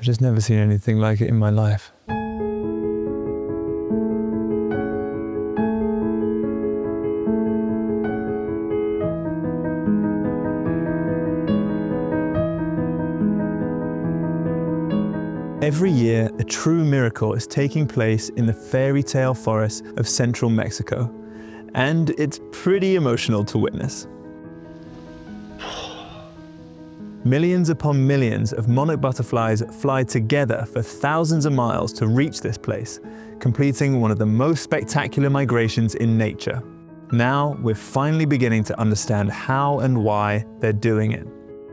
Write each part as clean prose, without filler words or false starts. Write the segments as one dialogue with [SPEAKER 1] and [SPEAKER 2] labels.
[SPEAKER 1] just never seen anything like it in my life. Every year, a true miracle is taking place in the fairy tale forests of central Mexico, and it's pretty emotional to witness. Millions upon millions of monarch butterflies fly together for thousands of miles to reach this place, completing one of the most spectacular migrations in nature. Now, we're finally beginning to understand how and why they're doing it.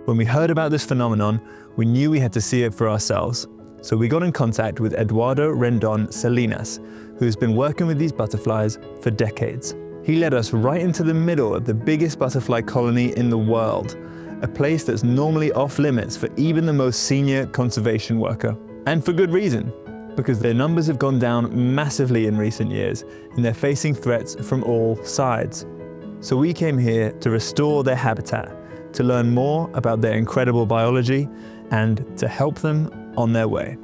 [SPEAKER 1] When we heard about this phenomenon, we knew we had to see it for ourselves. So we got in contact with Eduardo Rendon Salinas, who's been working with these butterflies for decades. He led us right into the middle of the biggest butterfly colony in the world, a place that's normally off limits for even the most senior conservation worker. And for good reason, because their numbers have gone down massively in recent years, and they're facing threats from all sides. So we came here to restore their habitat, to learn more about their incredible biology, and to help them on their way.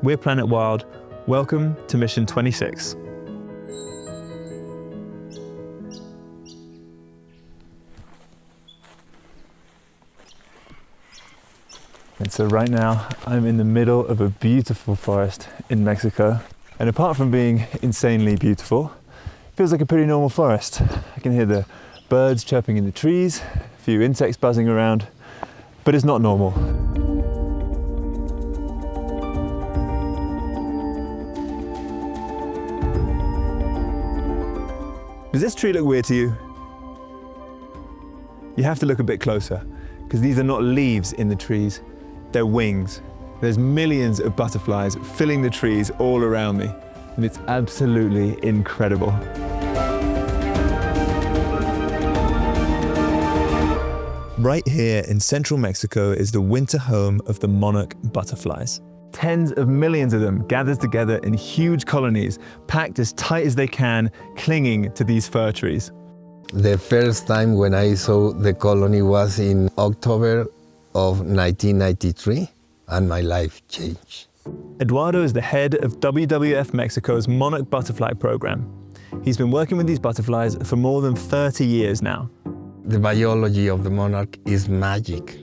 [SPEAKER 1] We're Planet Wild. Welcome to Mission 26. And so right now, I'm in the middle of a beautiful forest in Mexico. And apart from being insanely beautiful, it feels like a pretty normal forest. I can hear the birds chirping in the trees, a few insects buzzing around, but it's not normal. Does this tree look weird to you? You have to look a bit closer, because these are not leaves in the trees, they're wings. There's millions of butterflies filling the trees all around me, and it's absolutely incredible. Right here in central Mexico is the winter home of the monarch butterflies. Tens of millions of them gathered together in huge colonies, packed as tight as they can, clinging to these fir trees.
[SPEAKER 2] The first time when I saw the colony was in October of 1993, and my life changed.
[SPEAKER 1] Eduardo is the head of WWF Mexico's Monarch Butterfly program. He's been working with these butterflies for more than 30 years now.
[SPEAKER 2] The biology of the monarch is magic,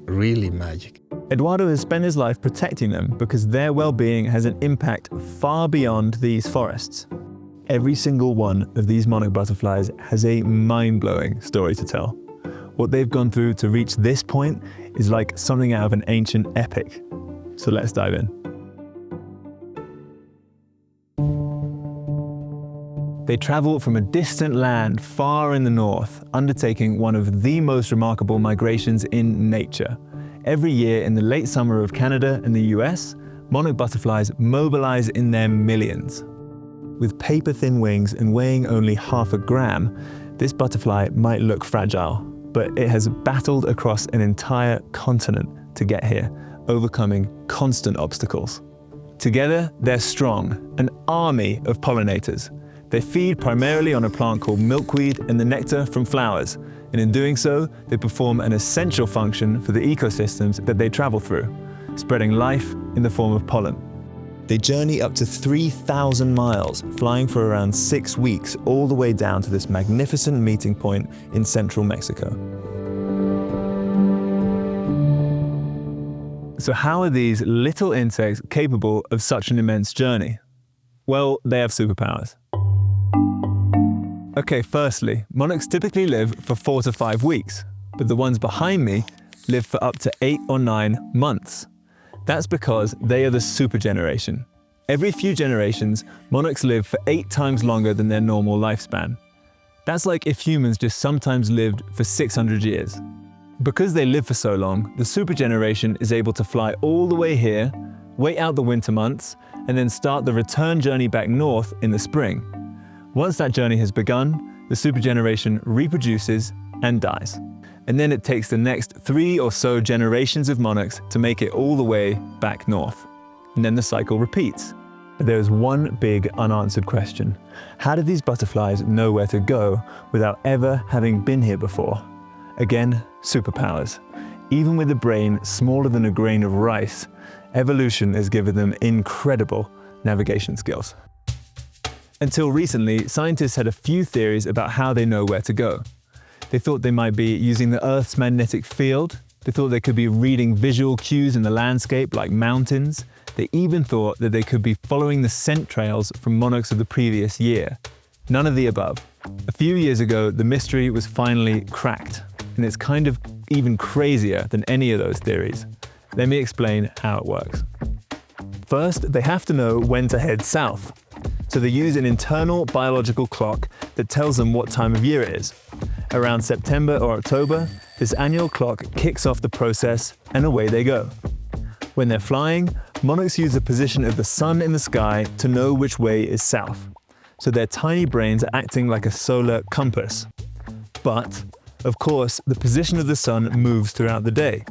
[SPEAKER 2] really magic.
[SPEAKER 1] Eduardo has spent his life protecting them because their well-being has an impact far beyond these forests. Every single one of these monarch butterflies has a mind-blowing story to tell. What they've gone through to reach this point is like something out of an ancient epic. So let's dive in. They travel from a distant land far in the north, undertaking one of the most remarkable migrations in nature. Every year in the late summer of Canada and the US, monarch butterflies mobilize in their millions. With paper-thin wings and weighing only half a gram, this butterfly might look fragile, but it has battled across an entire continent to get here, overcoming constant obstacles. Together, they're strong, an army of pollinators. They feed primarily on a plant called milkweed and the nectar from flowers, and in doing so, they perform an essential function for the ecosystems that they travel through, spreading life in the form of pollen. They journey up to 3,000 miles, flying for around 6 weeks, all the way down to this magnificent meeting point in central Mexico. So how are these little insects capable of such an immense journey? Well, they have superpowers. Okay, firstly, monarchs typically live for 4 to 5 weeks, but the ones behind me live for up to 8 or 9 months. That's because they are the super generation. Every few generations, monarchs live for 8 times longer than their normal lifespan. That's like if humans just sometimes lived for 600 years. Because they live for so long, the super generation is able to fly all the way here, wait out the winter months, and then start the return journey back north in the spring. Once that journey has begun, the super generation reproduces and dies. And then it takes the next 3 or so generations of monarchs to make it all the way back north. And then the cycle repeats. But there is one big unanswered question. How did these butterflies know where to go without ever having been here before? Again, superpowers. Even with a brain smaller than a grain of rice, evolution has given them incredible navigation skills. Until recently, scientists had a few theories about how they know where to go. They thought they might be using the Earth's magnetic field. They thought they could be reading visual cues in the landscape like mountains. They even thought that they could be following the scent trails from monarchs of the previous year. None of the above. A few years ago, the mystery was finally cracked, and it's kind of even crazier than any of those theories. Let me explain how it works. First, they have to know when to head south. So they use an internal biological clock that tells them what time of year it is. Around September or October, this annual clock kicks off the process and away they go. When they're flying, monarchs use the position of the sun in the sky to know which way is south. So their tiny brains are acting like a solar compass. But, of course, the position of the sun moves throughout the day.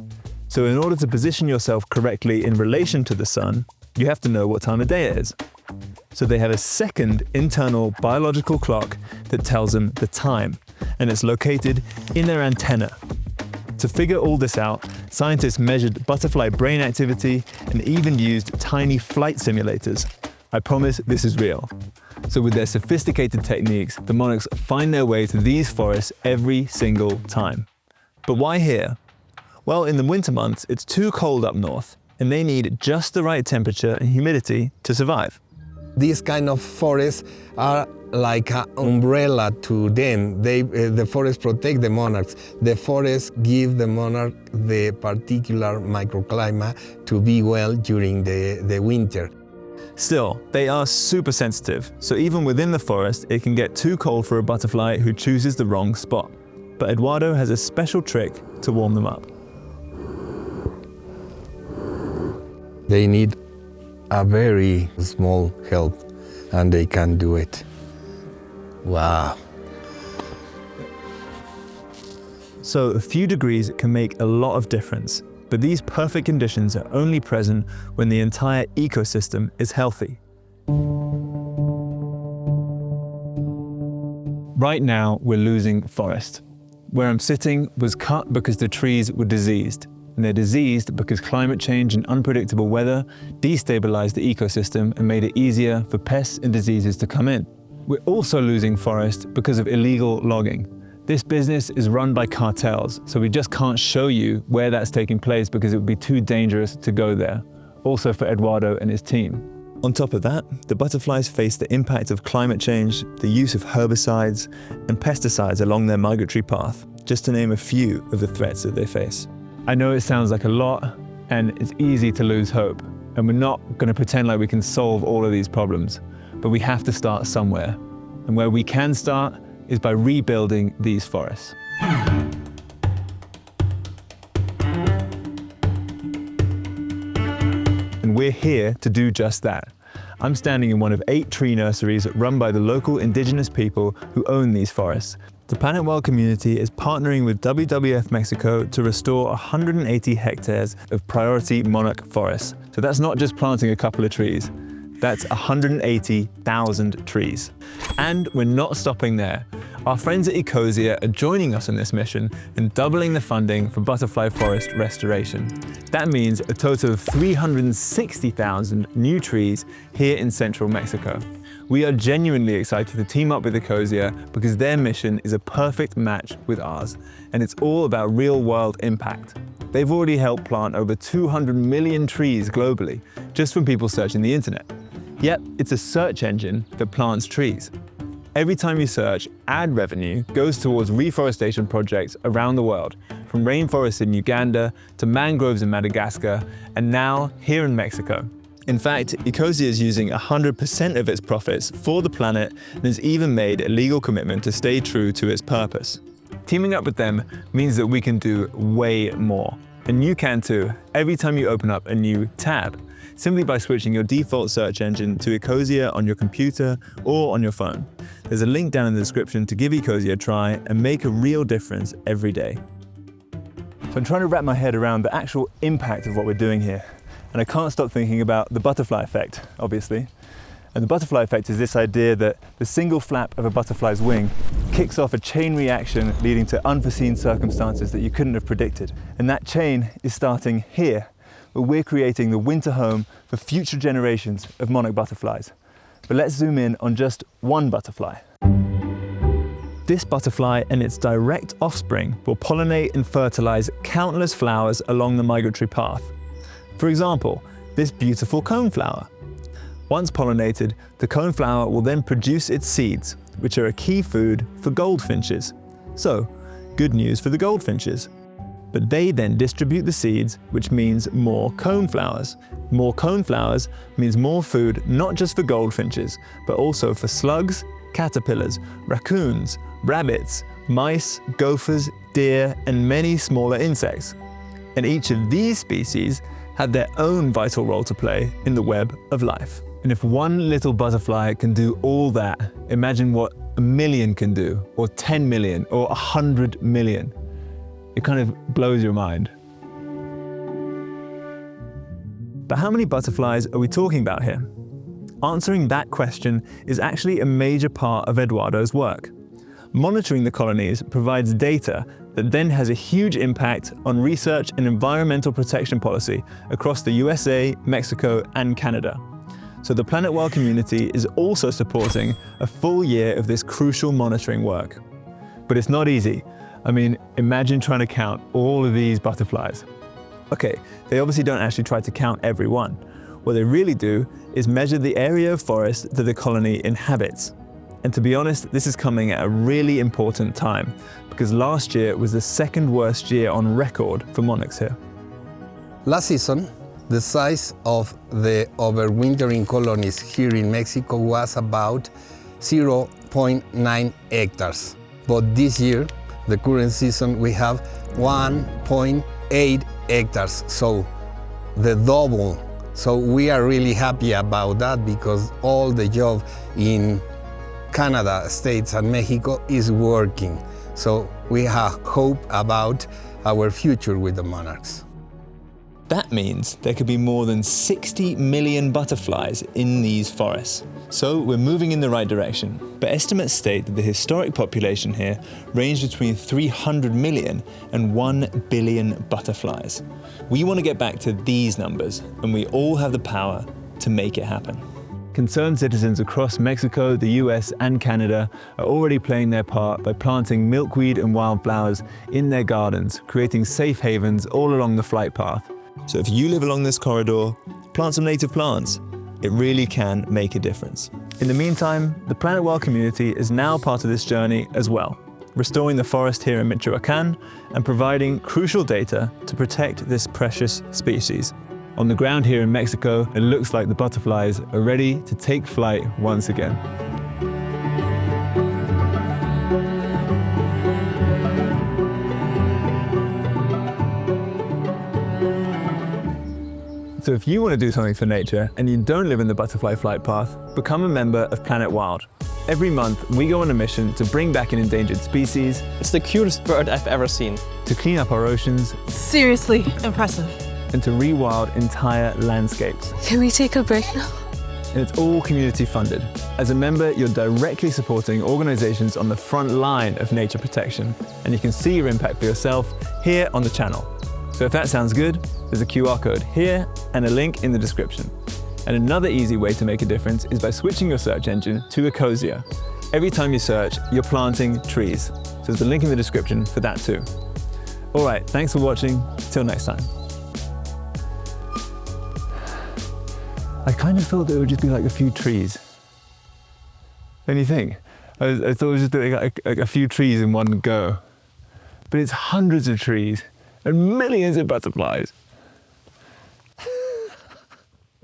[SPEAKER 1] So in order to position yourself correctly in relation to the sun, you have to know what time of day it is. So they have a second internal biological clock that tells them the time, and it's located in their antenna. To figure all this out, scientists measured butterfly brain activity and even used tiny flight simulators. I promise this is real. So with their sophisticated techniques, the monarchs find their way to these forests every single time. But why here? Well, in the winter months, it's too cold up north, and they need just the right temperature and humidity to survive.
[SPEAKER 2] These kind of forests are like an umbrella to them. The forests protect the monarchs. The forests give the monarch the particular microclimate to be well during the winter.
[SPEAKER 1] Still, they are super sensitive, so even within the forest, it can get too cold for a butterfly who chooses the wrong spot. But Eduardo has a special trick to warm them up.
[SPEAKER 2] They need a very small help, and they can do it. Wow.
[SPEAKER 1] So a few degrees can make a lot of difference, but these perfect conditions are only present when the entire ecosystem is healthy. Right now, we're losing forest. Where I'm sitting was cut because the trees were diseased. And they're diseased because climate change and unpredictable weather destabilized the ecosystem and made it easier for pests and diseases to come in. We're also losing forest because of illegal logging. This business is run by cartels, so we just can't show you where that's taking place because it would be too dangerous to go there. Also for Eduardo and his team. On top of that, the butterflies face the impact of climate change, the use of herbicides and pesticides along their migratory path, just to name a few of the threats that they face. I know it sounds like a lot, and it's easy to lose hope, and we're not going to pretend like we can solve all of these problems, but we have to start somewhere. And where we can start is by rebuilding these forests. And we're here to do just that. I'm standing in one of 8 tree nurseries run by the local indigenous people who own these forests. The Planet World community is partnering with WWF Mexico to restore 180 hectares of priority monarch forests. So that's not just planting a couple of trees, that's 180,000 trees. And we're not stopping there. Our friends at Ecosia are joining us in this mission and doubling the funding for butterfly forest restoration. That means a total of 360,000 new trees here in central Mexico. We are genuinely excited to team up with Ecosia because their mission is a perfect match with ours, and it's all about real-world impact. They've already helped plant over 200 million trees globally, just from people searching the internet. Yep, it's a search engine that plants trees. Every time you search, ad revenue goes towards reforestation projects around the world, from rainforests in Uganda to mangroves in Madagascar, and now here in Mexico. In fact, Ecosia is using 100% of its profits for the planet and has even made a legal commitment to stay true to its purpose. Teaming up with them means that we can do way more. And you can too, every time you open up a new tab, simply by switching your default search engine to Ecosia on your computer or on your phone. There's a link down in the description to give Ecosia a try and make a real difference every day. So I'm trying to wrap my head around the actual impact of what we're doing here. And I can't stop thinking about the butterfly effect, obviously. And the butterfly effect is this idea that the single flap of a butterfly's wing kicks off a chain reaction leading to unforeseen circumstances that you couldn't have predicted. And that chain is starting here, where we're creating the winter home for future generations of monarch butterflies. But let's zoom in on just one butterfly. This butterfly and its direct offspring will pollinate and fertilize countless flowers along the migratory path. For example, this beautiful coneflower. Once pollinated, the coneflower will then produce its seeds, which are a key food for goldfinches. So, good news for the goldfinches. But they then distribute the seeds, which means more coneflowers. More coneflowers means more food not just for goldfinches, but also for slugs, caterpillars, raccoons, rabbits, mice, gophers, deer, and many smaller insects. And each of these species have their own vital role to play in the web of life. And if one little butterfly can do all that, imagine what 1 million can do, or 10 million, or 100 million. It kind of blows your mind. But how many butterflies are we talking about here? Answering that question is actually a major part of Eduardo's work. Monitoring the colonies provides data that then has a huge impact on research and environmental protection policy across the USA, Mexico, and Canada. So the Planet Wild community is also supporting a full year of this crucial monitoring work. But it's not easy. I mean, imagine trying to count all of these butterflies. Okay, they obviously don't actually try to count every one. What they really do is measure the area of forest that the colony inhabits. And to be honest, this is coming at a really important time, because last year was the second worst year on record for monarchs here.
[SPEAKER 2] Last season, the size of the overwintering colonies here in Mexico was about 0.9 hectares. But this year, the current season, we have 1.8 hectares, so the double. So we are really happy about that, because all the job in Canada, States, and Mexico is working. So we have hope about our future with the monarchs.
[SPEAKER 1] That means there could be more than 60 million butterflies in these forests. So we're moving in the right direction, but estimates state that the historic population here ranged between 300 million and 1 billion butterflies. We want to get back to these numbers, and we all have the power to make it happen. Concerned citizens across Mexico, the US, and Canada are already playing their part by planting milkweed and wildflowers in their gardens, creating safe havens all along the flight path. So if you live along this corridor, plant some native plants. It really can make a difference. In the meantime, the Planet Wild community is now part of this journey as well, restoring the forest here in Michoacán and providing crucial data to protect this precious species. On the ground here in Mexico, it looks like the butterflies are ready to take flight once again. So if you want to do something for nature and you don't live in the butterfly flight path, become a member of Planet Wild. Every month, we go on a mission to bring back an endangered species.
[SPEAKER 3] It's the cutest bird I've ever seen.
[SPEAKER 1] To clean up our oceans.
[SPEAKER 4] Seriously impressive.
[SPEAKER 1] And to rewild entire landscapes.
[SPEAKER 4] Can we take a break now?
[SPEAKER 1] And it's all community funded. As a member, you're directly supporting organizations on the front line of nature protection, and you can see your impact for yourself here on the channel. So if that sounds good, there's a QR code here and a link in the description. And another easy way to make a difference is by switching your search engine to Ecosia. Every time you search, you're planting trees. So there's a link in the description for that too. All right, thanks for watching. Till next time. I kind of thought that it would just be like a few trees. Don't you think? I thought it was just like a few trees in one go. But it's hundreds of trees and millions of butterflies.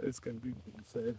[SPEAKER 1] It's going to be insane.